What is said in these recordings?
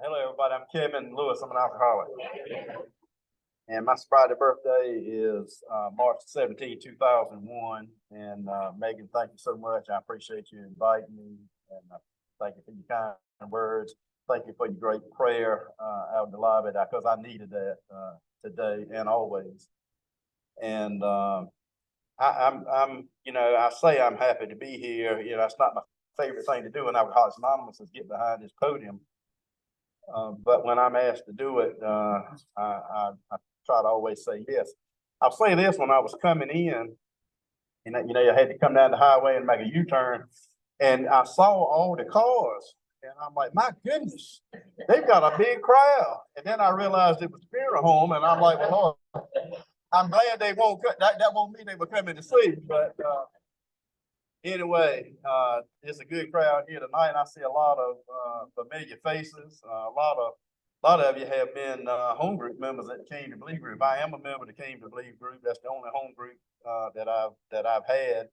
Hello, everybody. I'm Kevin Lewis. I'm an alcoholic. And my sobriety birthday is March 17, 2001. And Megan, thank you so much. I appreciate you inviting me. And thank you for your kind words. Thank you for your great prayer out in the lobby, because I needed that today and always. And I'm, I say I'm happy to be here. It's not my favorite thing to do in Alcoholics Anonymous is get behind this podium. But when I'm asked to do it, I try to always say yes. I'll say this: when I was coming in, I had to come down the highway and make a U-turn, and I saw all the cars, and I'm like, my goodness, they've got a big crowd. And then I realized it was a funeral home, and I'm like, well, Lord, I'm glad they won't cut that. That won't mean they were coming to see, but. Anyway, it's a good crowd here tonight. I see a lot of familiar faces. A lot of you have been home group members at the Came to Believe group. I am a member of the Came to Believe group. That's the only home group that I've had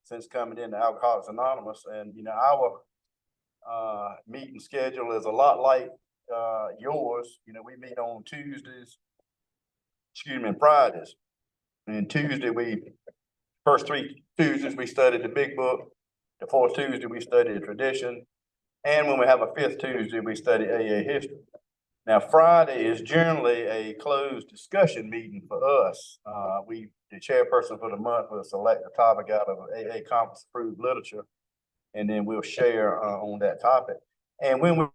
since coming into Alcoholics Anonymous. And our meeting schedule is a lot like yours. We meet on Tuesdays, and Fridays. And Tuesday first 3 Tuesdays, we studied the big book. The fourth Tuesday, we studied the tradition. And when we have a 5th Tuesday, we study AA history. Now, Friday is generally a closed discussion meeting for us. The chairperson for the month will select a topic out of AA conference approved literature, and then we'll share on that topic. And and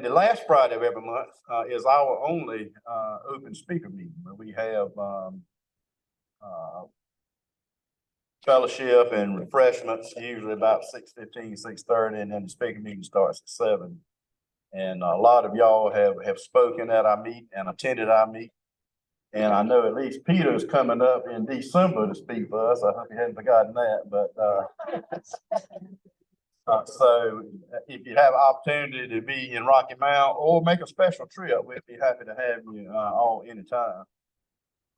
the last Friday of every month is our only open speaker meeting, where we have fellowship and refreshments, usually about 6:15, 6:30, and then the speaker meeting starts at 7. And a lot of y'all have spoken at our meet and attended our meet. And I know at least Peter's coming up in December to speak for us. I hope you hadn't forgotten that. But so if you have opportunity to be in Rocky Mount or make a special trip, we'd be happy to have you all anytime.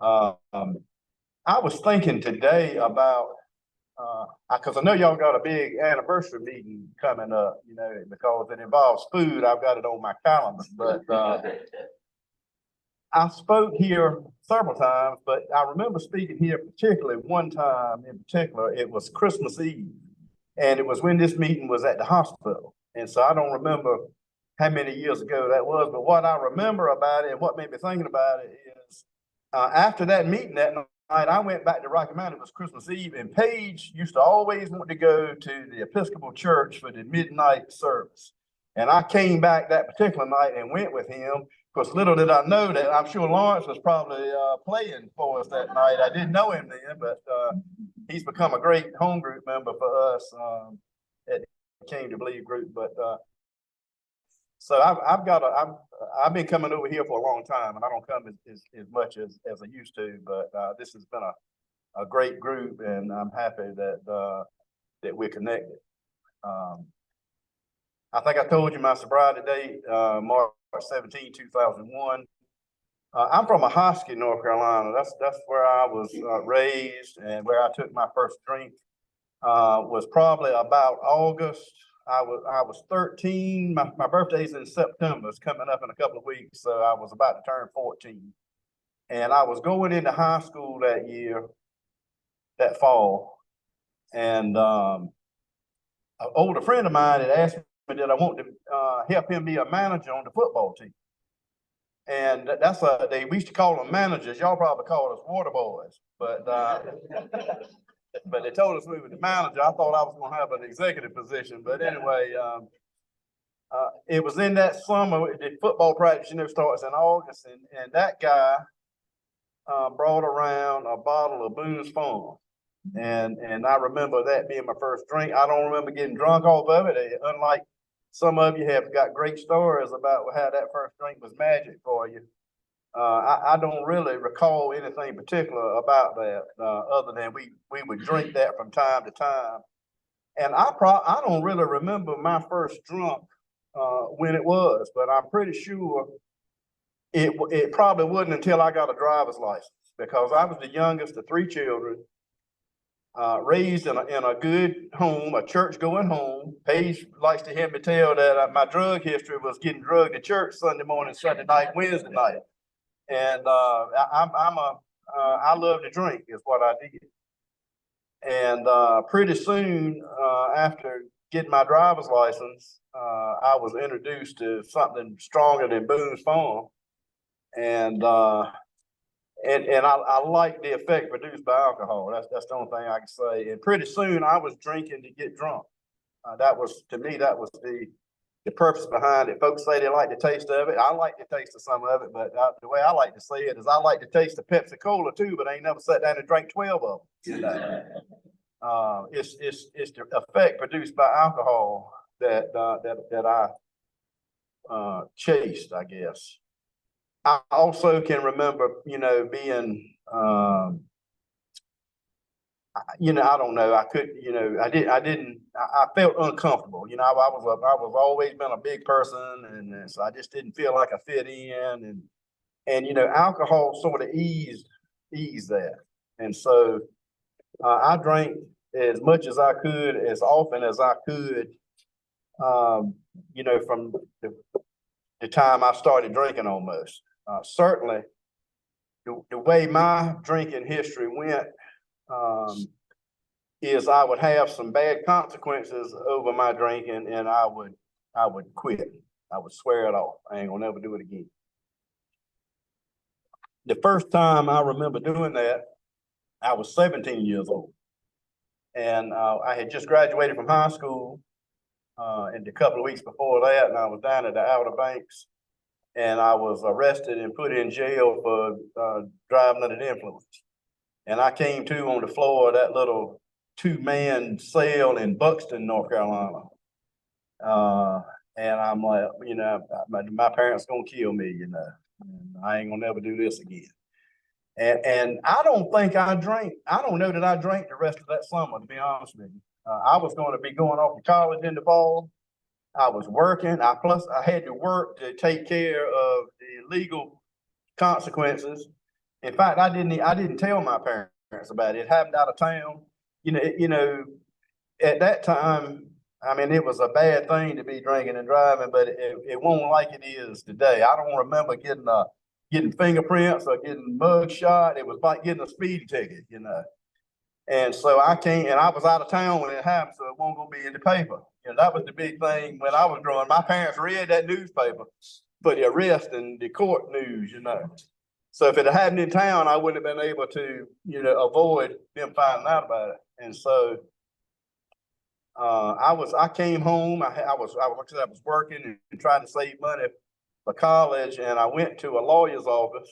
I was thinking today about, because I know y'all got a big anniversary meeting coming up, because it involves food. I've got it on my calendar, but I spoke here several times, but I remember speaking here particularly one time in particular. It was Christmas Eve, and it was when this meeting was at the hospital. And so I don't remember how many years ago that was, but what I remember about it and what made me thinking about it is after that meeting that night, I went back to Rocky Mount. It was Christmas Eve, and Paige used to always want to go to the Episcopal Church for the midnight service. And I came back that particular night and went with him. Of course, little did I know that I'm sure Lawrence was probably playing for us that night. I didn't know him then, but he's become a great home group member for us at the Came to Believe group. But so I've been coming over here for a long time, and I don't come as much as I used to, but this has been a great group, and I'm happy that we're connected. I think I told you my sobriety date, March 17, 2001. I'm from Ahoskie, North Carolina. That's where I was raised, and where I took my first drink was probably about August. I was 13. My birthday's in September. It's coming up in a couple of weeks, so I was about to turn 14. And I was going into high school that fall. And an older friend of mine had asked me did I want to help him be a manager on the football team. And we used to call them managers. Y'all probably call us water boys, but they told us we were the manager. I thought I was going to have an executive position, but anyway, it was in that summer. The football practice, starts in August, and that guy brought around a bottle of Boone's Farm, and I remember that being my first drink. I don't remember getting drunk off of it. Unlike some of you have got great stories about how that first drink was magic for you. I don't really recall anything particular about that, other than we would drink that from time to time. And I don't really remember my first drunk when it was, but I'm pretty sure it probably wasn't until I got a driver's license, because I was the youngest of 3 children. raised in a good home, a church-going home. Paige likes to hear me tell that my drug history was getting drugged to church Sunday morning, Sunday night, Wednesday night. And I love to drink is what I did. And pretty soon after getting my driver's license, I was introduced to something stronger than Boone's Farm. And I like the effect produced by alcohol. That's the only thing I can say. And pretty soon I was drinking to get drunk. That was, to me, that was the purpose behind it. Folks say they like the taste of it. I like the taste of some of it, but the way I like to say it is I like the taste of Pepsi Cola too, but I ain't never sat down and drank 12 of them. You know? It's the effect produced by alcohol that I chased, I guess. I also can remember, being, I don't know. I felt uncomfortable. I was always been a big person, and so I just didn't feel like I fit in, and alcohol sort of eased that, and so I drank as much as I could, as often as I could, from the time I started drinking almost. Certainly, the way my drinking history went is I would have some bad consequences over my drinking, and I would quit. I would swear it off. I ain't gonna never do it again. The first time I remember doing that, I was 17 years old, and I had just graduated from high school. And a couple of weeks before that, and I was down at the Outer Banks, and I was arrested and put in jail for driving under the influence. And I came to on the floor of that little 2-man cell in Buxton, North Carolina. And I'm like, my parents gonna kill me, and I ain't gonna never do this again. And I don't think I drank. I don't know that I drank the rest of that summer, to be honest with you. I was going to be going off to college in the fall. I was working. Plus I had to work to take care of the legal consequences. In fact, I didn't tell my parents about it. It happened out of town. At that time, I mean, it was a bad thing to be drinking and driving, but it wasn't like it is today. I don't remember getting fingerprints or getting mug shot. It was like getting a speeding ticket, And so I came, and I was out of town when it happened, so it wasn't gonna be in the paper. That was the big thing when I was growing. My parents read that newspaper for the arrest and the court news, So if it had happened in town, I wouldn't have been able to, avoid them finding out about it. And so I came home. I was working and trying to save money for college, and I went to a lawyer's office.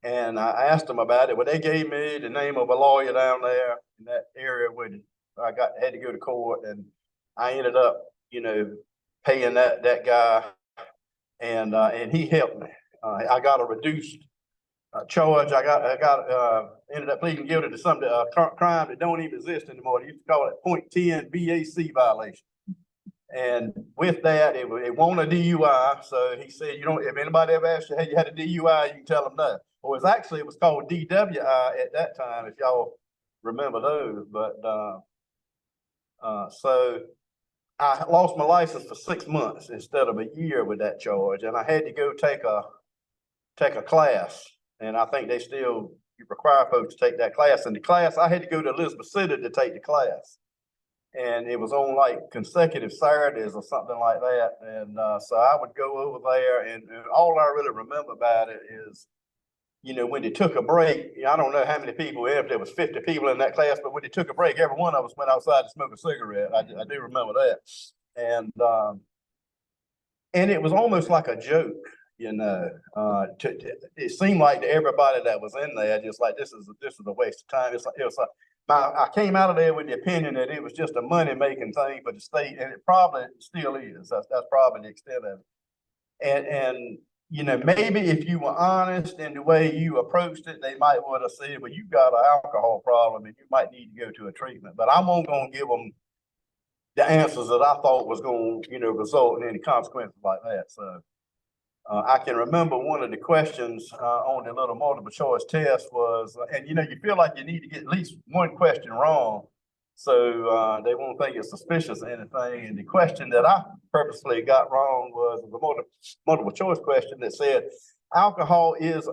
And I asked them about it. Well, they gave me the name of a lawyer down there in that area where I had to go to court, and I ended up, paying that guy, and he helped me. I got a reduced charge. I ended up pleading guilty to some crime that don't even exist anymore. They used to call it .10 VAC violation. And with that, it wasn't a DUI. So he said, if anybody ever asks you, hey, you had a DUI, you can tell them no. Well, it was called DWI at that time, if y'all remember those. But so I lost my license for 6 months instead of a year with that charge, and I had to go take a class. And I think they still require folks to take that class. And the class, I had to go to Elizabeth City to take the class. And it was on like consecutive Saturdays or something like that. And so I would go over there, and all I really remember about it is, when they took a break, I don't know how many people, if there was 50 people in that class, but when they took a break, every one of us went outside to smoke a cigarette. I do remember that. And it was almost like a joke, it seemed like to everybody that was in there, just like, this is a waste of time. It was like, I came out of there with the opinion that it was just a money-making thing for the state, and it probably still is. That's probably the extent of it. And maybe if you were honest in the way you approached it, they might would have said, well, you've got an alcohol problem and you might need to go to a treatment. But I wasn't going to give them the answers that I thought was going to, result in any consequences like that. So I can remember one of the questions on the little multiple choice test was, and you feel like you need to get at least one question wrong, so they won't think it's suspicious or anything. And the question that I purposely got wrong was the multiple choice question that said, alcohol is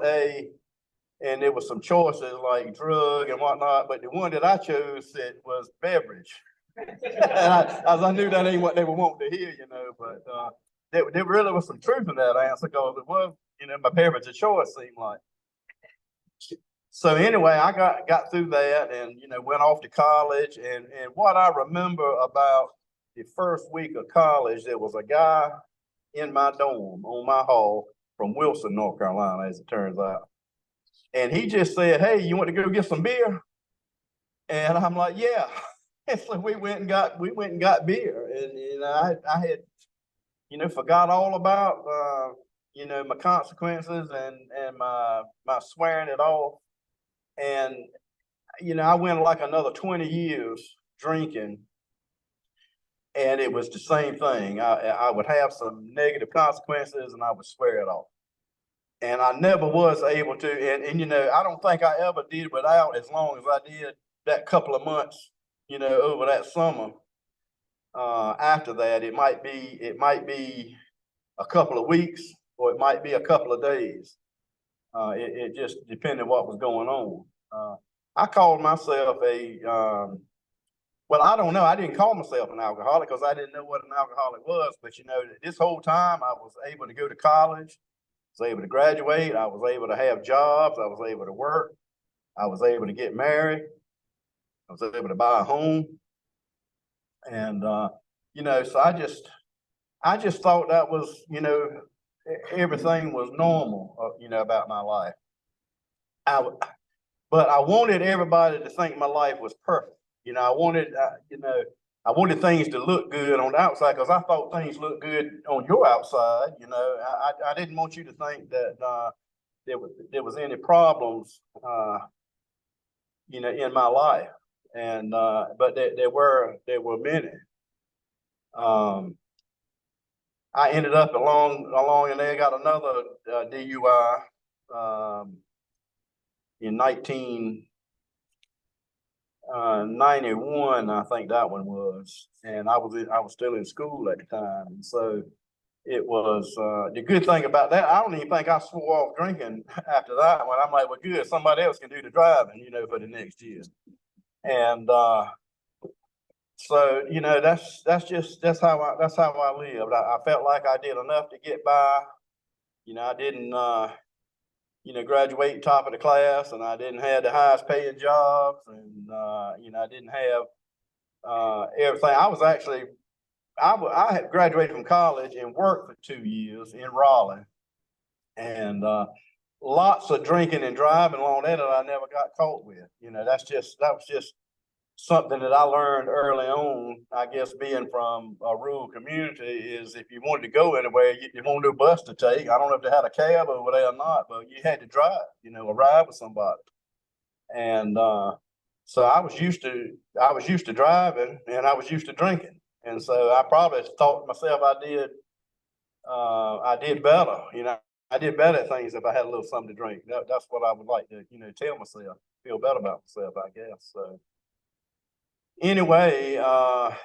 and there was some choices like drug and whatnot, but the one that I chose said was beverage. And I knew that ain't what they were wanting to hear, but there really was some truth in that answer, because it was, my beverage of choice seemed like. So anyway, I got through that and, went off to college. And what I remember about the first week of college, there was a guy in my dorm on my hall from Wilson, North Carolina, as it turns out. And he just said, "Hey, you want to go get some beer?" And I'm like, "Yeah." And so we went and got beer. And I had, forgot all about my consequences and my swearing it off. And I went like another 20 years drinking, and it was the same thing. I would have some negative consequences, and I would swear it off. And I never was able to. And I don't think I ever did without as long as I did that couple of months, over that summer. After that, it might be a couple of weeks, or it might be a couple of days. It just depended what was going on. I called myself well, I don't know. I didn't call myself an alcoholic because I didn't know what an alcoholic was. But this whole time I was able to go to college, was able to graduate, I was able to have jobs, I was able to work, I was able to get married, I was able to buy a home. And so I just thought that was, everything was normal, about my life. But I wanted everybody to think my life was perfect. I wanted things to look good on the outside, because I thought things looked good on your outside. I didn't want you to think that there was any problems, in my life. And but there were many. I ended up along and they got another DUI in 1991, I think that one was, and I was still in school at the time. And so it was the good thing about that. I don't even think I swore off drinking after that one. I'm like, well, good, somebody else can do the driving, for the next year. And so that's how I lived. I felt like I did enough to get by. I didn't graduate top of the class, and I didn't have the highest paying jobs, and I didn't have everything. I had graduated from college and worked for 2 years in Raleigh, and lots of drinking and driving along that I never got caught with. That was just something that I learned early on. I guess being from a rural community, is if you wanted to go anywhere, you wanted a bus to take. I don't know if they had a cab over there or not, but you had to drive, or ride with somebody. And so I was used to driving, and I was used to drinking. And so I probably thought to myself I did better. I did better at things if I had a little something to drink. That's what I would like to, tell myself, feel better about myself, I guess. So anyway, I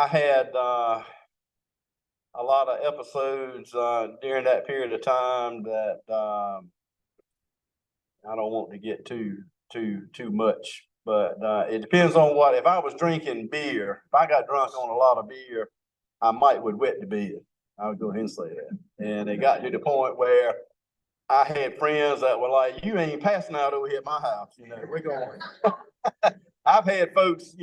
had a lot of episodes during that period of time that I don't want to get too much, but it depends on what. If I was drinking beer, if I got drunk on a lot of beer, I might would wet the bed. I would go ahead and say that. And it got to the point where I had friends that were like, "You ain't passing out over here at my house. We're going." I've had folks,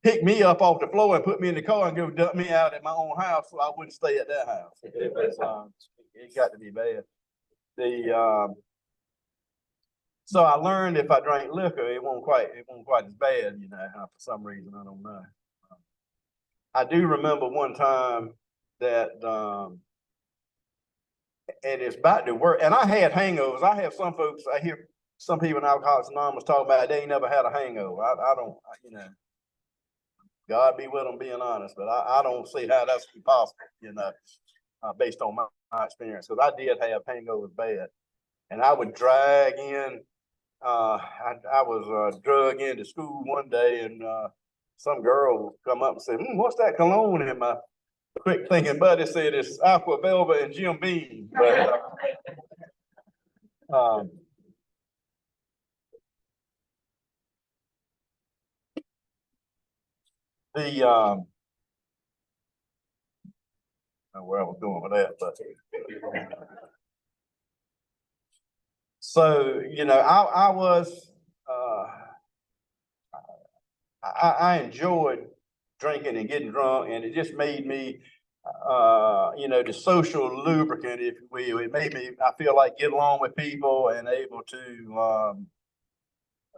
pick me up off the floor and put me in the car and go dump me out at my own house, so I wouldn't stay at that house. It got to be bad. So I learned if I drank liquor, it won't quite as bad, for some reason, I don't know. I do remember one time that, and it's about to work, and I had hangovers. I have some folks, I hear some people in Alcoholics Anonymous talking about they ain't never had a hangover. I don't, God be with them being honest, but I don't see how that's possible, based on my experience, because I did have hangovers bad, and I would drag in. I was drug into school one day, and some girl would come up and say, "What's that cologne in my?" Quick thinking buddy said it's Aqua Velva and Jim Beam, but the where I was going with that, but so I was I enjoyed drinking and getting drunk, and it just made me the social lubricant, if you will. It made me, I feel like, get along with people and able to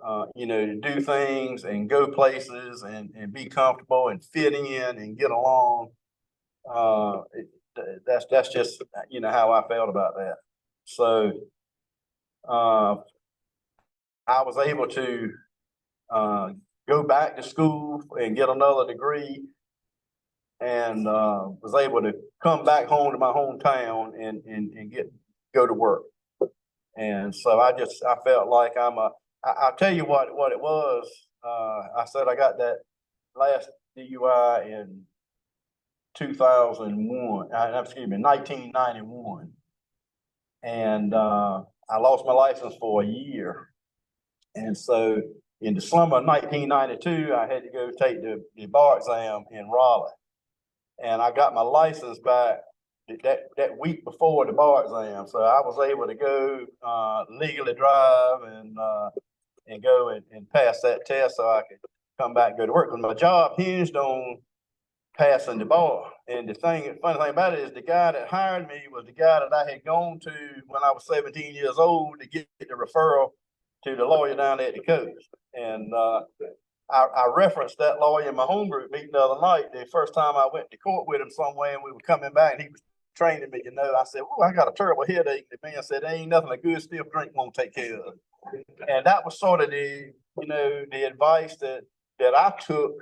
to do things and go places and be comfortable and fit in and get along. That's just how I felt about that. So I was able to go back to school and get another degree, and was able to come back home to my hometown and go to work. And so I felt like I'll tell you what it was. I said I got that last DUI in 2001, excuse me, 1991. And I lost my license for a year. And so in the summer of 1992, I had to go take the bar exam in Raleigh. And I got my license back that week before the bar exam. So I was able to go legally drive and go and pass that test so I could come back and go to work. Because my job hinged on passing the bar. And the funny thing about it is the guy that hired me was the guy that I had gone to when I was 17 years old to get the referral to the lawyer down there at the coast. And I referenced that lawyer in my home group meeting the other night. The first time I went to court with him somewhere, and we were coming back, and he was training me. I said, "Oh, I got a terrible headache." The man said, "There ain't nothing a good stiff drink won't take care of." And that was sort of the advice that I took.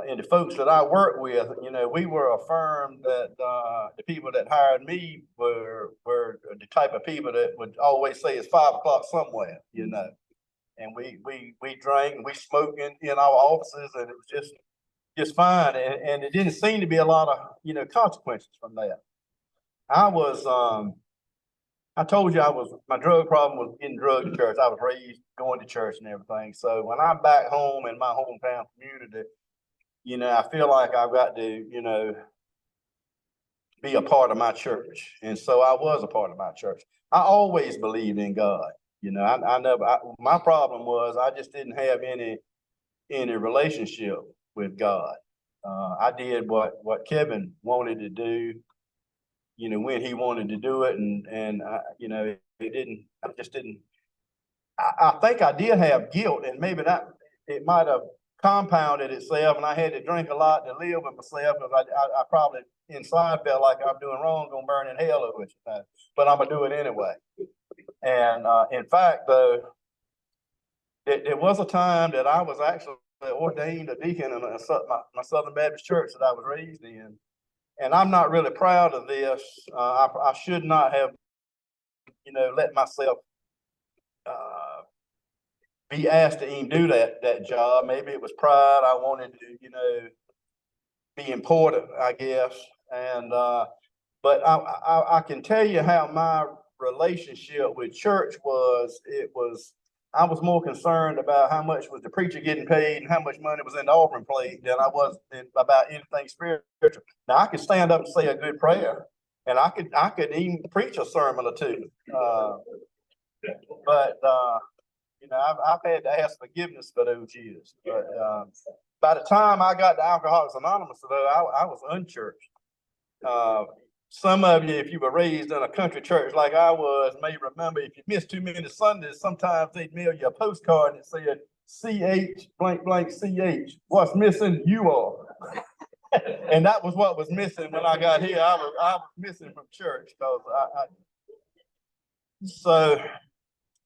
And the folks that I work with, we were affirmed that the people that hired me were the type of people that would always say it's 5 o'clock somewhere, and we drank and we smoked in our offices, and it was just fine, and it didn't seem to be a lot of consequences from that. I told you my drug problem was getting drugged to church. I was raised going to church and everything. So when I'm back home in my hometown community, I feel like I've got to, be a part of my church. And so I was a part of my church. I always believed in God. My problem was I just didn't have any relationship with God. I did what Kevin wanted to do, when he wanted to do it. And I just didn't, I think I did have guilt, and maybe it might have compounded itself, and I had to drink a lot to live with myself, because I probably inside felt like I'm doing wrong, gonna burn in hell over it, but I'm gonna do it anyway. And in fact, though, there was a time that I was actually ordained a deacon in my Southern Baptist church that I was raised in, and I'm not really proud of this. I should not have, let myself be asked to even do that job. Maybe it was pride. I wanted to, be important, I guess. And but I can tell you how my relationship with church was. I was more concerned about how much was the preacher getting paid and how much money was in the offering plate than I was about anything spiritual. Now I could stand up and say a good prayer, and I could even preach a sermon or two. But I've had to ask forgiveness for those years. But by the time I got to Alcoholics Anonymous, though, I was unchurched. Some of you, if you were raised in a country church like I was, may remember if you missed too many Sundays, sometimes they'd mail you a postcard that said CH blank blank CH. What's missing? You are. And that was what was missing when I got here. I was missing from church, because so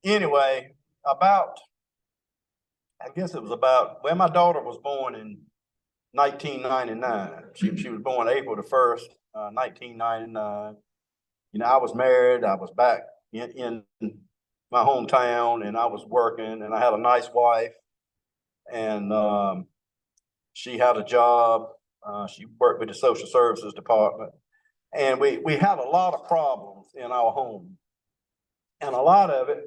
anyway, I guess it was my daughter was born in 1999. She was born April the 1st, 1999. I was married. I was back in my hometown, and I was working, and I had a nice wife, and she had a job. She worked with the social services department, and we had a lot of problems in our home, and a lot of it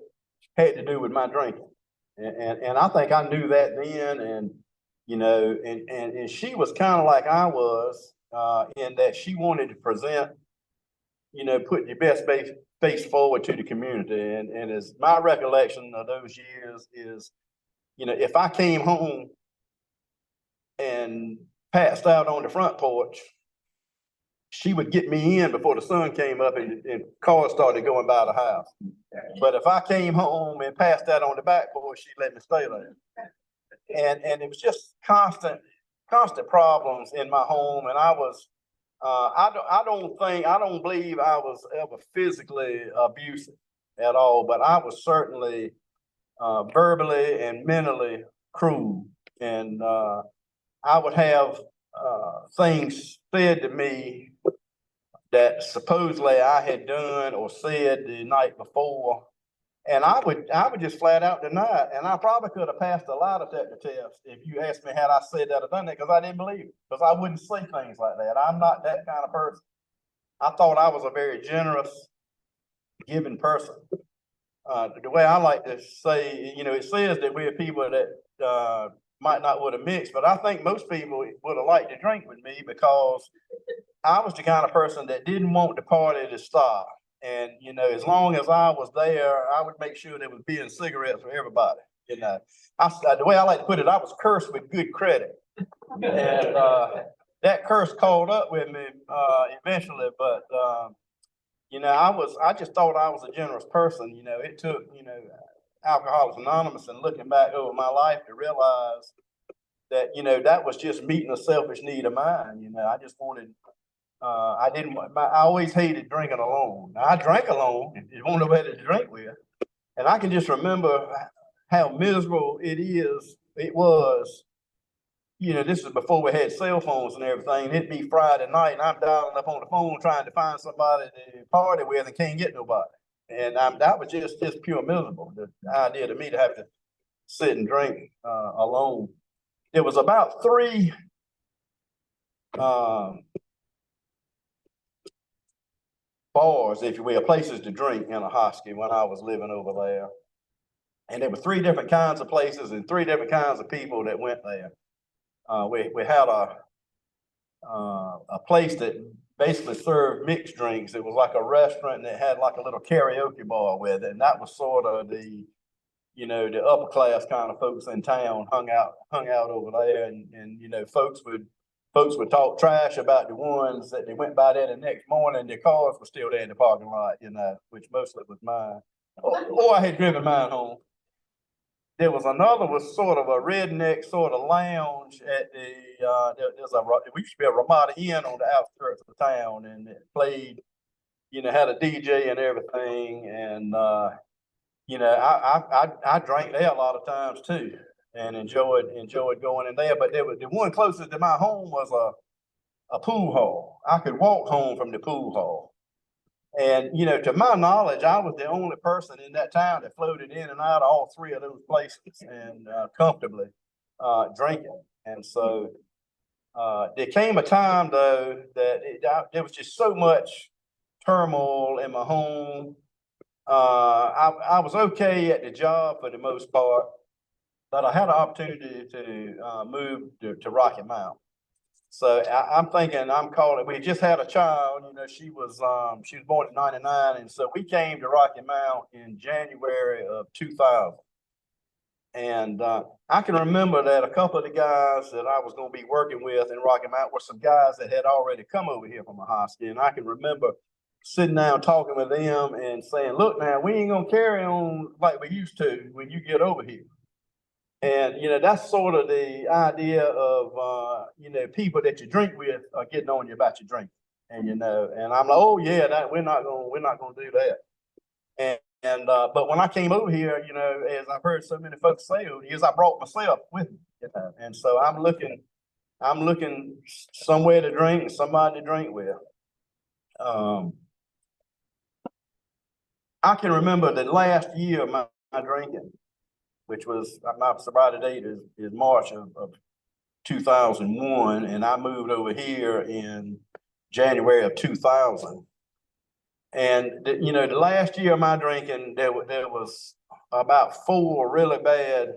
had to do with my drinking, and I think I knew that then, and and she was kind of like I was, in that she wanted to present, put your best face forward to the community, and as my recollection of those years is, if I came home and passed out on the front porch, she would get me in before the sun came up and cars started going by the house. But if I came home and passed out on the back porch, she'd let me stay there. And it was just constant problems in my home. And I was, I don't believe I was ever physically abusive at all, but I was certainly verbally and mentally cruel. And I would have things said to me that supposedly I had done or said the night before, and I would just flat out deny it. And I probably could have passed a lie detector test if you asked me had I said that or done that, because I didn't believe it, because I wouldn't say things like that. I'm not that kind of person. I thought I was a very generous, giving person. The way I like to say, it says that we're people that might not would have mixed, but I think most people would have liked to drink with me because I was the kind of person that didn't want the party to stop. And, as long as I was there, I would make sure there was beer and cigarettes for everybody. The way I like to put it, I was cursed with good credit. And that curse caught up with me eventually. But, I just thought I was a generous person. It took, Alcoholics Anonymous and looking back over my life to realize that, that was just meeting a selfish need of mine. I just wanted, I always hated drinking alone. Now, I drank alone, if you want nobody to drink with. And I can just remember how miserable it was. This is before we had cell phones and everything. It'd be Friday night, and I'm dialing up on the phone trying to find somebody to party with and can't get nobody. And that was just pure miserable. The idea to me to have to sit and drink alone. It was about 3 bars, if you will, places to drink in a hostel when I was living over there. And there were 3 different kinds of places and 3 different kinds of people that went there. We had a place that basically served mixed drinks. It was like a restaurant that had like a little karaoke bar with it, and that was sort of the upper class kind of folks in town hung out over there, and folks would talk trash about the ones that they went by there the next morning. Their cars were still there in the parking lot, which mostly was mine, or I had driven mine home. There was another was sort of a redneck sort of lounge at the we used to be a Ramada Inn on the outskirts of town, and it played, had a DJ and everything, and I drank there a lot of times too, and enjoyed going in there. But there was the one closest to my home was a pool hall. I could walk home from the pool hall. And, to my knowledge, I was the only person in that town that floated in and out of all 3 of those places and comfortably drinking. And so there came a time, though, that there was just so much turmoil in my home. I was okay at the job for the most part, but I had an opportunity to move to Rocky Mount. So I'm thinking, we just had a child, she was born in 99. And so we came to Rocky Mount in January of 2000. And I can remember that a couple of the guys that I was going to be working with in Rocky Mount were some guys that had already come over here from a hospital. And I can remember sitting down talking with them and saying, look, now, we ain't going to carry on like we used to when you get over here. And, that's sort of the idea of, people that you drink with are getting on you about your drink. And, and I'm like, oh yeah, we're not going to do that. But when I came over here, as I've heard so many folks say over the years, I brought myself with me, and so I'm looking I'm looking somewhere to drink and somebody to drink with. I can remember the last year of my drinking, which was my sobriety date is March of 2001, and I moved over here in January of 2000. And the last year of my drinking, there was about 4 really bad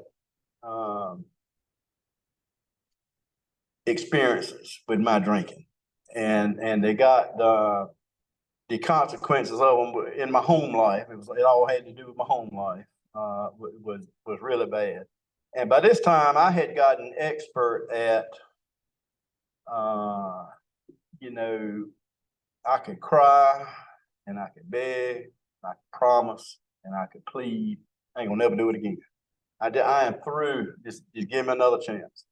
experiences with my drinking, and they got the consequences of them in my home life. It all had to do with my home life. Was really bad. And by this time, I had gotten expert at, I could cry and I could beg, I could promise, and I could plead. I ain't gonna never do it again. I am through. Just give me another chance.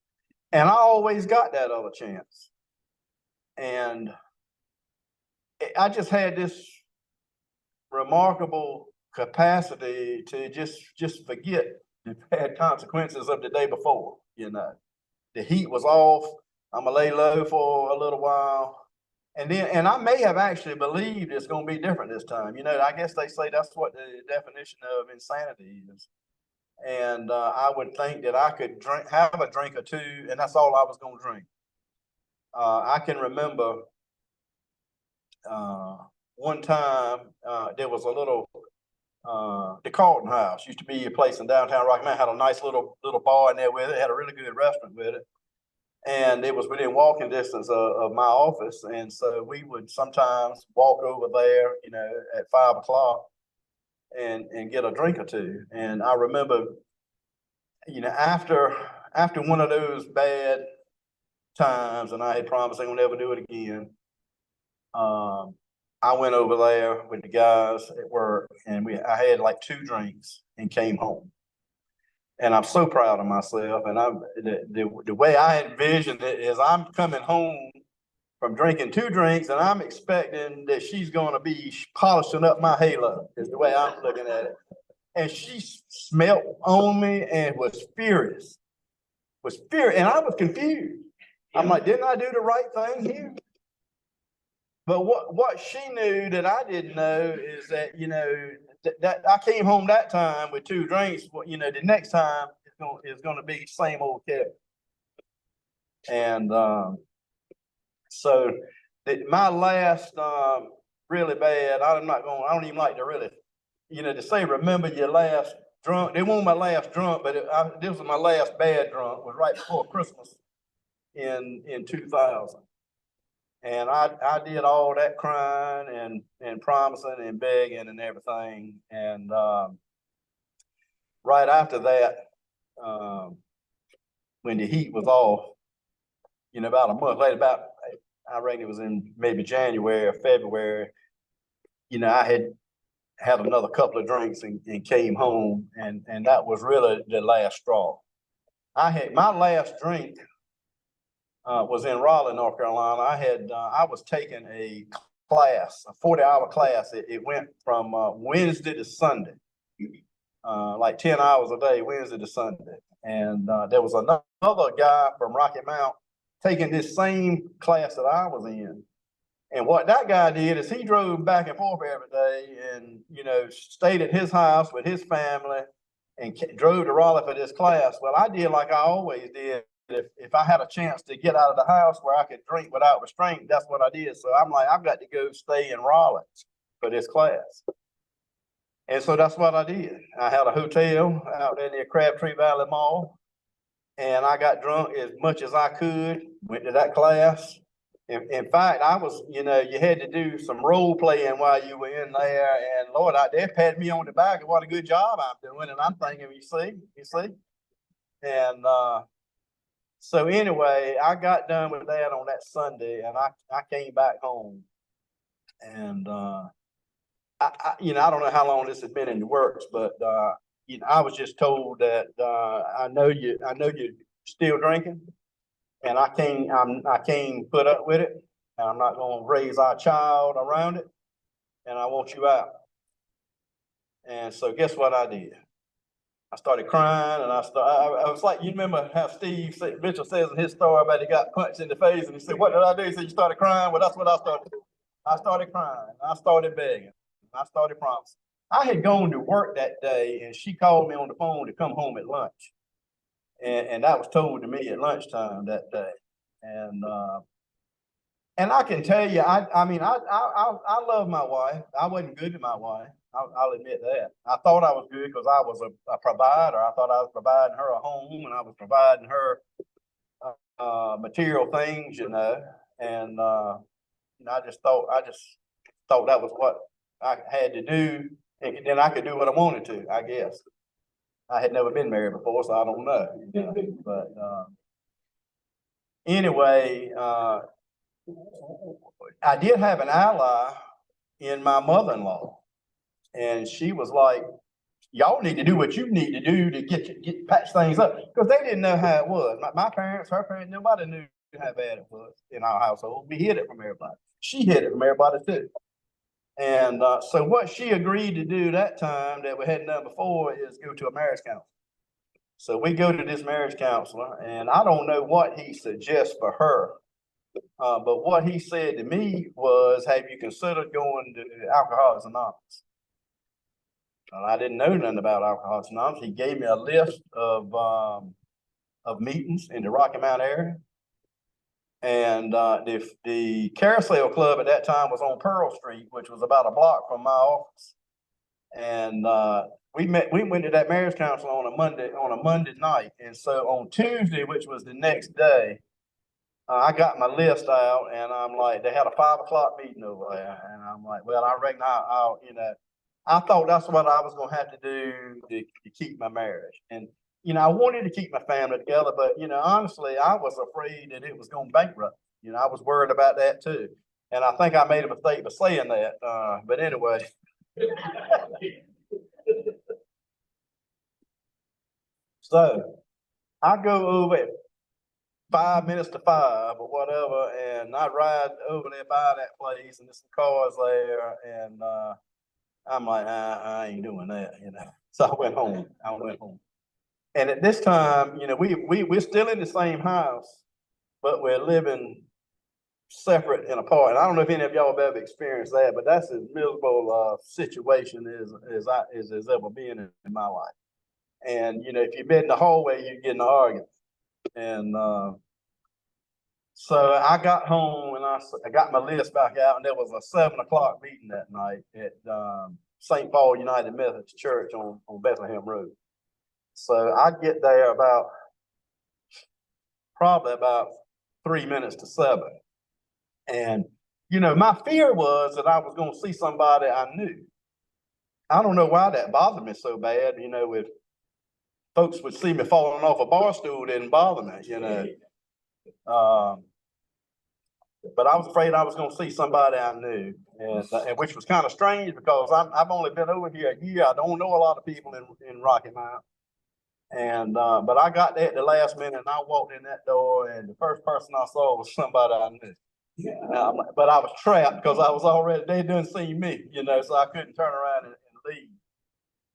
And I always got that other chance. And I just had this remarkable capacity to just forget the bad consequences of the day before. The heat was off. I'm gonna lay low for a little while. And I may have actually believed it's gonna be different this time. I guess they say that's what the definition of insanity is. And I would think that I could have a drink or two, and that's all I was gonna drink. I can remember one time there was a little the Carlton House used to be a place in downtown Rocky Mount, had a nice little bar in there with it, had a really good restaurant with it. And it was within walking distance of my office. And so we would sometimes walk over there, at 5 o'clock and get a drink or two. And I remember, after one of those bad times, and I had promised I would never do it again, I went over there with the guys at work, and I had like 2 drinks and came home. And I'm so proud of myself. And the way I envisioned it is I'm coming home from drinking 2 drinks, and I'm expecting that she's going to be polishing up my halo, is the way I'm looking at it. And she smelt on me and was furious. And I was confused. I'm like, didn't I do the right thing here? But what she knew that I didn't know is that, that I came home that time with 2 drinks. The next time it's going to be same old Kevin. And so my last really bad. I don't even like to really, to say remember your last drunk. It wasn't my last drunk, but this was my last bad drunk. It was right before Christmas in 2000. And I did all that crying and promising and begging and everything. And right after that, when the heat was off, about a month later, I reckon it was in maybe January or February, I had another couple of drinks and came home, and that was really the last straw. I had my last drink was in Raleigh, North Carolina. I was taking a class, a 40-hour class. It went from Wednesday to Sunday, like 10 hours a day, Wednesday to Sunday. And there was another guy from Rocky Mount taking this same class that I was in. And what that guy did is he drove back and forth every day and, stayed at his house with his family and drove to Raleigh for this class. Well, I did like I always did. If I had a chance to get out of the house where I could drink without restraint, that's what I did. So I'm like, I've got to go stay in Raleigh for this class. And so that's what I did. I had a hotel out there near Crabtree Valley Mall, and I got drunk as much as I could, went to that class. In fact, I was, you had to do some role playing while you were in there. And Lord, they patted me on the back and what a good job I'm doing. And I'm thinking, you see. And so anyway, I got done with that on that Sunday, and I came back home. And I don't know how long this has been in the works, but I was just told that I know you're still drinking, and I can't put up with it, and I'm not going to raise our child around it, and I want you out. And so guess what I did? I started crying, and I was like, you remember how Mitchell says in his story about he got punched in the face, and he said, "What did I do?" He said, "You started crying." Well, that's what I started doing. I started crying. I started begging. I started promising. I had gone to work that day, and she called me on the phone to come home at lunch, and that was told to me at lunchtime that day, and I can tell you, I mean, I love my wife. I wasn't good to my wife. I'll admit that. I thought I was good because I was a provider. I thought I was providing her a home, and I was providing her material things, you know. And I just thought that was what I had to do, and then I could do what I wanted to. I guess I had never been married before, so I don't know. You know? But anyway. I did have an ally in my mother-in-law, and she was like, "Y'all need to do what you need to do to get patch things up," because they didn't know how it was. My parents, her parents, nobody knew how bad it was in our household. We hid it from everybody. She hid it from everybody too. And so what she agreed to do that time that we hadn't done before is go to a marriage counselor. So we go to this marriage counselor, and I don't know what he suggests for her. But what he said to me was, "Have you considered going to Alcoholics Anonymous?" And I didn't know nothing about Alcoholics Anonymous. He gave me a list of meetings in the Rocky Mount area. And the Carousel Club at that time was on Pearl Street, which was about a block from my office. And we went to that marriage council on a Monday night. And so on Tuesday, which was the next day, I got my list out, and I'm like, they had a 5 o'clock meeting over there, and I'm like, well, I reckon I'll I thought that's what I was going to have to do to keep my marriage. And I wanted to keep my family together, but honestly, I was afraid that it was going to bankrupt. I was worried about that too, and I think I made a mistake by saying that. But anyway. So I go over at 5 minutes to 5 or whatever, and I ride over there by that place, and there's some cars there, and I'm like, I ain't doing that. So I went home. And at this time, we're still in the same house, but we're living separate and apart. And I don't know if any of y'all have ever experienced that, but that's as miserable situation as ever been in my life. And if you've been in the hallway, you get in an argument. And so I got home, and I got my list back out, and there was a 7 o'clock meeting that night at St. Paul United Methodist Church on Bethlehem Road. So I get there probably about 3 minutes to 7. And, my fear was that I was going to see somebody I knew. I don't know why that bothered me so bad. If folks would see me falling off a bar stool, it didn't bother me, but I was afraid I was going to see somebody I knew, and which was kind of strange because I've only been over here a year. I don't know a lot of people in Rocky Mount. And but I got there at the last minute, and I walked in that door, and the first person I saw was somebody I knew. But I was trapped because they didn't see me, so I couldn't turn around and leave.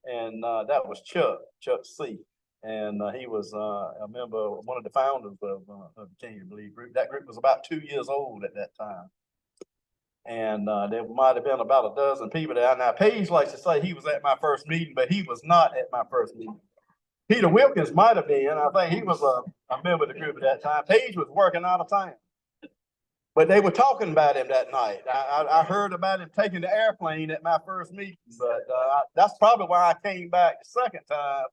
And that was Chuck C. And he was a member, one of the founders of the Came to Believe group. That group was about 2 years old at that time. And there might have been about a dozen people there. Now, Paige likes to say he was at my first meeting, but he was not at my first meeting. Peter Wilkins might have been. I think he was a member of the group at that time. Paige was working out of town. But they were talking about him that night. I heard about him taking the airplane at my first meeting. But that's probably why I came back the second time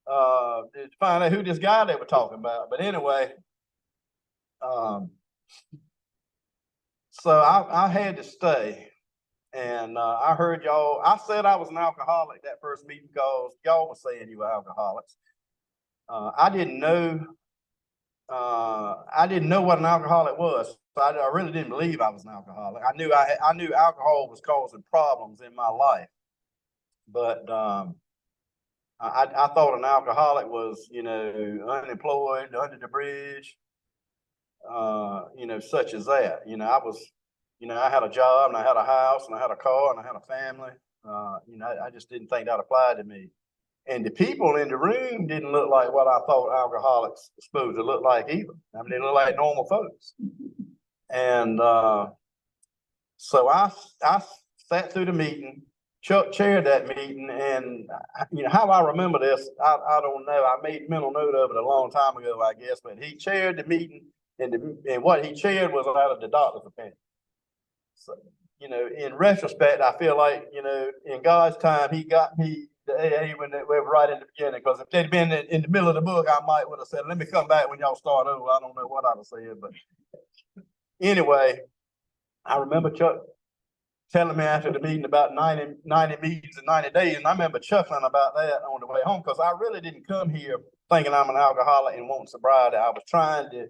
to find out who this guy they were talking about. But anyway, so I had to stay. And I heard y'all, I said I was an alcoholic that first meeting because y'all were saying you were alcoholics. I didn't know what an alcoholic was. So I really didn't believe I was an alcoholic. I knew alcohol was causing problems in my life. But I thought an alcoholic was, unemployed, under the bridge, such as that. I had a job, and I had a house, and I had a car, and I had a family. I just didn't think that applied to me. And the people in the room didn't look like what I thought alcoholics were supposed to look like either. I mean, they look like normal folks. And so I sat through the meeting. Chuck chaired that meeting, and how I remember this, I don't know. I made mental note of it a long time ago, I guess. But he chaired the meeting, and what he chaired was out of the doctor's opinion. So, in retrospect, I feel like, in God's time, he got me the AA when they were right in the beginning. Because if they'd been in the middle of the book, I might would have said, "Let me come back when y'all start over." I don't know what I'd have said, but anyway, I remember Chuck telling me after the meeting about 90 meetings in 90 days. And I remember chuckling about that on the way home, because I really didn't come here thinking I'm an alcoholic and wanting sobriety. I was trying to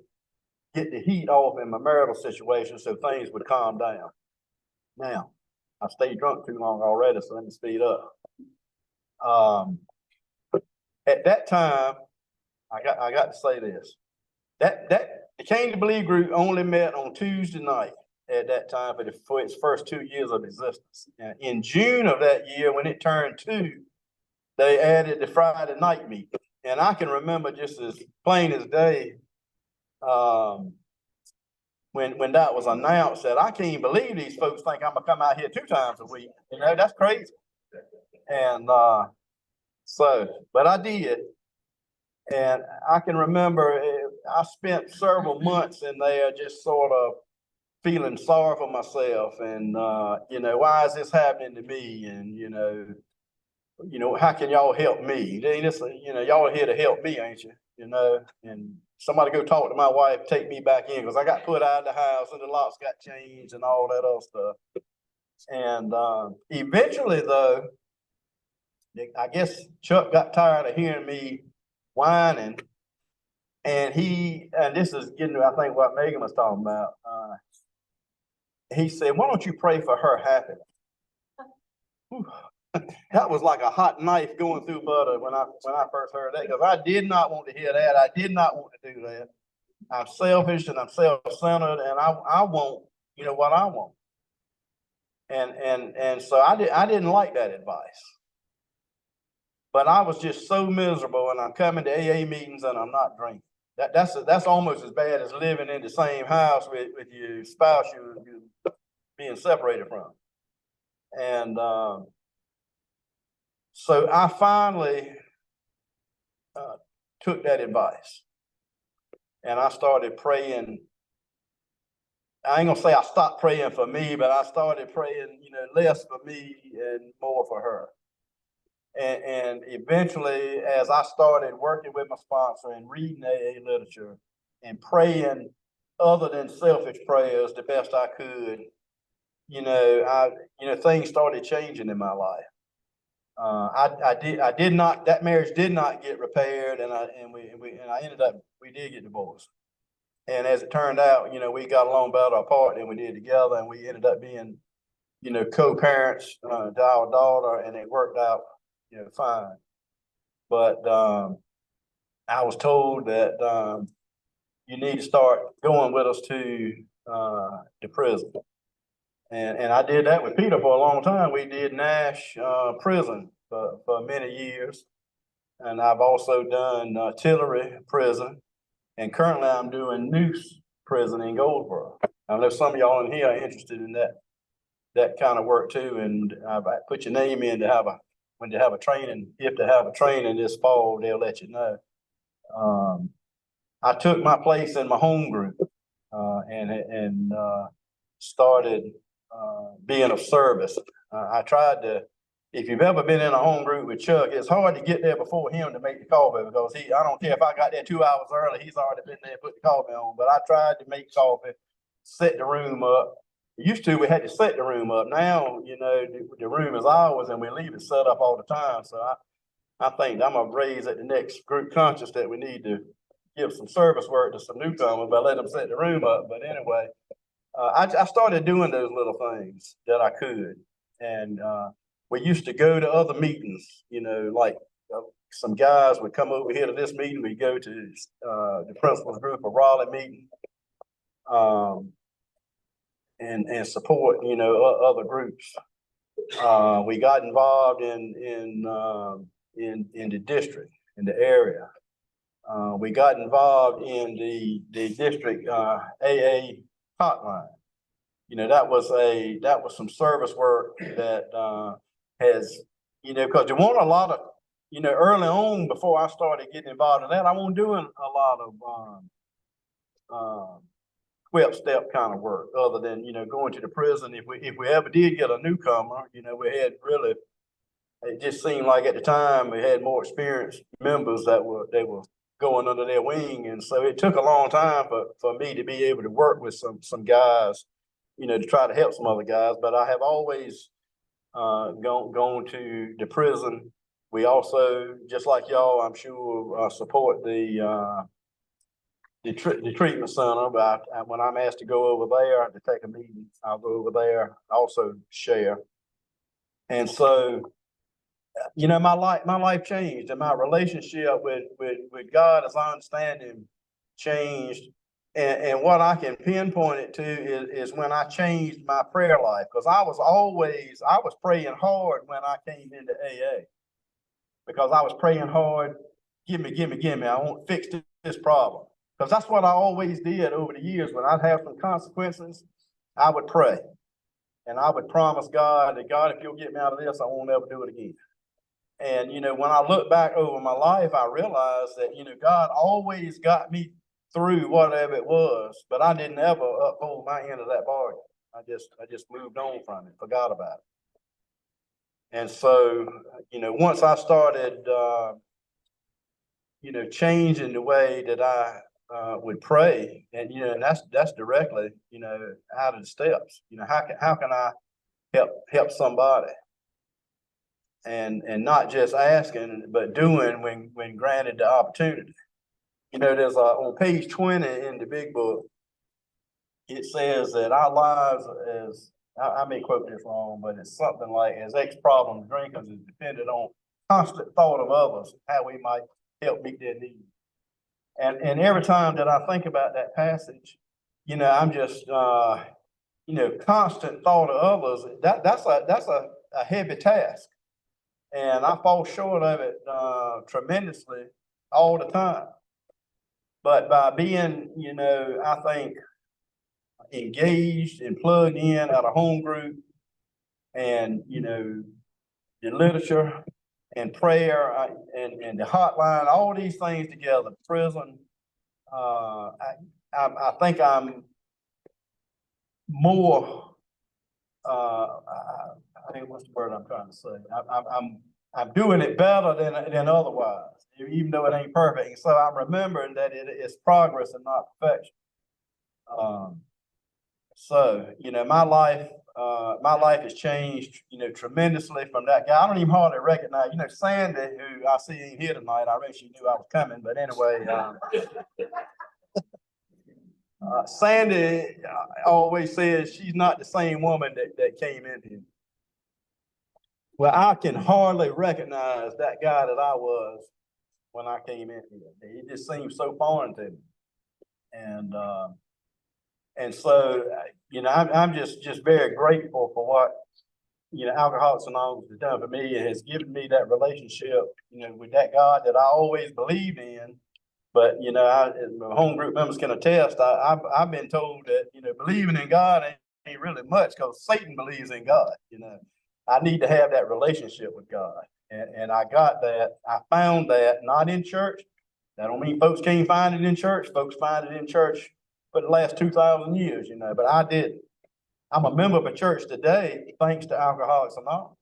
get the heat off in my marital situation so things would calm down. Now, I stayed drunk too long already, so let me speed up. At that time, I got to say this. The Came to Believe group only met on Tuesday night at that time for its first 2 years of existence. And in June of that year, when it turned 2, they added the Friday night meeting. And I can remember just as plain as day, when that was announced, that I can't believe these folks think I'm gonna come out here 2 times a week. That's crazy. And but I did. And I can remember I spent several months in there just sort of feeling sorry for myself, and why is this happening to me? And how can y'all help me? Y'all are here to help me, ain't you? And somebody go talk to my wife, take me back in, because I got put out of the house and the locks got changed and all that other stuff. And eventually, though, I guess Chuck got tired of hearing me whining, and this is I think what Megan was talking about. He said, "Why don't you pray for her happiness?" That was like a hot knife going through butter when I first heard that, because I did not want to hear that. I did not want to do that. I'm selfish and I'm self-centered, and I want what I want. And so I didn't like that advice. But I was just so miserable, and I'm coming to AA meetings and I'm not drinking. That's almost as bad as living in the same house with your spouse you're being separated from. And so I finally took that advice, and I started praying. I ain't gonna say I stopped praying for me, but I started praying, less for me and more for her. And eventually, as I started working with my sponsor and reading AA literature and praying other than selfish prayers the best I could, things started changing in my life. That marriage did not get repaired, and I ended up, we did get divorced. And as it turned out, we got along better apart than we did together, and we ended up being, co-parents to our daughter, and it worked out, fine. But I was told that you need to start going with us to the prison. And I did that with Peter for a long time. We did Nash prison for many years. And I've also done Tillery prison. And currently I'm doing Noose prison in Goldsboro. I know some of y'all in here are interested in that kind of work too. And I put your name in when they have a training. If they have a training this fall, they'll let you know. I took my place in my home group and started being of service. I tried to, if you've ever been in a home group with Chuck, it's hard to get there before him to make the coffee, because I don't care if I got there 2 hours early, he's already been there and put the coffee on. But I tried to make coffee, set the room up. Used to, we had to set the room up. Now, the room is ours and we leave it set up all the time. So I think I'm gonna raise at the next group conscious that we need to give some service work to some newcomers by letting them set the room up. But anyway, I started doing those little things that I could. And we used to go to other meetings, like some guys would come over here to this meeting. We go to the principals group of Raleigh meeting and support, other groups. We got involved in in the district, in the area. We got involved in the district AA hotline. You know, that was some service work that has, you know, because there weren't a lot of, you know, early on before I started getting involved in that, I wasn't doing a lot of 12-step kind of work, other than, you know, going to the prison. If we ever did get a newcomer, you know, we had really, it just seemed like at the time we had more experienced members that were going under their wing, and so it took a long time for me to be able to work with some guys, you know, to try to help some other guys. But I have always gone to the prison. We also, just like y'all, I'm sure, support the treatment center. But when I'm asked to go over there to take a meeting, I'll go over there, also share. And so, you know, my life changed, and my relationship with God, as I understand Him, changed. And what I can pinpoint it to is when I changed my prayer life, because I was praying hard when I came into AA, because I was praying hard, give me, I want to fix this problem. Because that's what I always did over the years. When I'd have some consequences, I would pray, and I would promise God that, God, if you'll get me out of this, I won't ever do it again. And, you know, when I look back over my life, I realized that, you know, God always got me through whatever it was, but I didn't ever uphold my end of that bargain. I just moved on from it, forgot about it. And so, you know, once I started, you know, changing the way that I would pray, and, you know, and that's directly, you know, out of the steps. You know, how can I help somebody? And not just asking, but doing when granted the opportunity. You know, there's on page 20 in the big book, it says that our lives, as I may quote this wrong, but it's something like, as ex-problem drinkers, is dependent on constant thought of others, how we might help meet their needs. And every time that I think about that passage, you know, I'm just you know, constant thought of others. That's a heavy task. And I fall short of it tremendously all the time. But by being, you know, I think, engaged and plugged in at a home group, and, you know, the literature and prayer and the hotline, all these things together, prison, I think I'm more, I think, what's the word I'm trying to say? I'm doing it better than otherwise, even though it ain't perfect. And so I'm remembering that it's progress and not perfection. So, you know, my life has changed, you know, tremendously from that guy. I don't even hardly recognize, you know, Sandy, who I see ain't here tonight. I reckon she knew I was coming, but anyway, Sandy always says she's not the same woman that came in here. Well, I can hardly recognize that guy that I was when I came in here. It just seems so foreign to me. And so, you know, I'm just very grateful for what, you know, Alcoholics Anonymous has done for me. It has given me that relationship, you know, with that God that I always believed in. But, you know, my home group members can attest, I've been told that, you know, believing in God ain't really much, because Satan believes in God. You know, I need to have that relationship with God. And I got that. I found that not in church. That don't mean folks can't find it in church. Folks find it in church for the last 2,000 years, you know, but I didn't. I'm a member of a church today, thanks to Alcoholics Anonymous.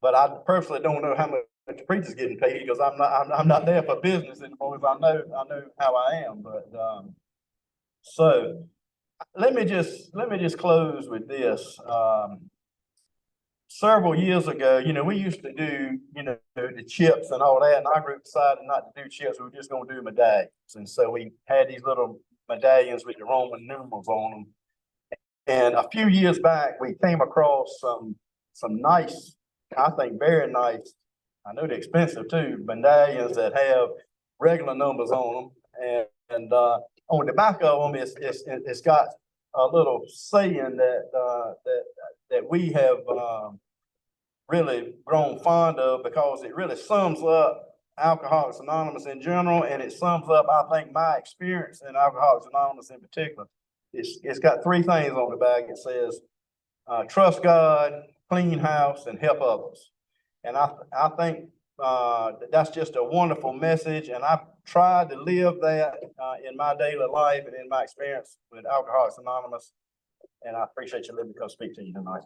But I personally don't know how much the preacher's getting paid, because I'm not there for business anymore. I know how I am. But so let me just close with this. Several years ago, you know, we used to do, you know, the chips and all that, and our group decided not to do chips. We were just going to do medallions. And so we had these little medallions with the Roman numerals on them. And a few years back, we came across some nice, I think very nice, I know they're expensive too, medallions that have regular numbers on them. And on the back of them, it's got a little saying that we have really grown fond of, because it really sums up Alcoholics Anonymous in general, and it sums up, I think, my experience in Alcoholics Anonymous in particular. It's got three things on the bag. It says, trust God, clean house, and help others. And I think that's just a wonderful message, and I've tried to live that in my daily life and in my experience with Alcoholics Anonymous. And I appreciate you letting me come speak to you tonight.